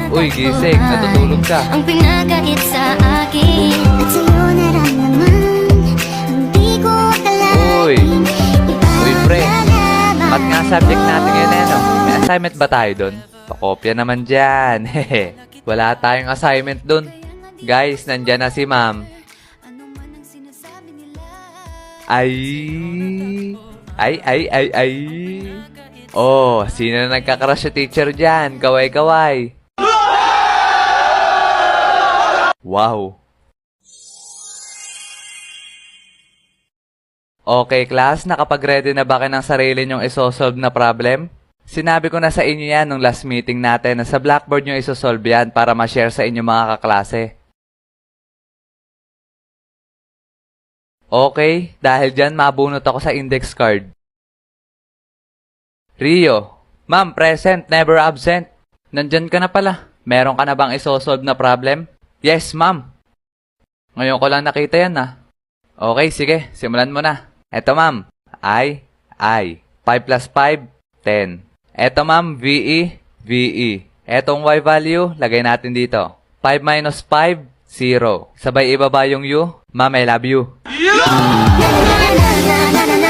Uy, gising, natutulog ka. Ang pinagkait sa akin at sa'yo naramdaman, hindi ko Uy, akalain. uy pre, ba't nga subject natin ngayon eh, no? May assignment ba tayo dun? Pakopya naman dyan, hehe. Wala tayong assignment dun. Guys, nandyan na si ma'am. Ay, ay. Oh, sino na nagkakrush sa teacher dyan? Kaway-kaway. Wow. Okay, class, nakapag-ready na ba kayo ng sarili nyong isosolve na problem? Sinabi ko na sa inyo yan nung last meeting natin na sa Blackboard nyo isosolve yan para ma-share sa inyo mga kaklase. Okay, dahil dyan mabunot ako sa index card. Rio, ma'am, present, never absent. Nandyan ka na pala. Meron ka na bang isosolve na problem? Yes, ma'am. Ngayon ko lang nakita yan ah. Okay, sige, simulan mo na. Eto ma'am, I. 5 plus 5, 10. Eto ma'am, VE. Etong Y value, lagay natin dito. 5 minus 5, 0. Sabay ibaba yung U. Ma'am, I love you. Na na na na na na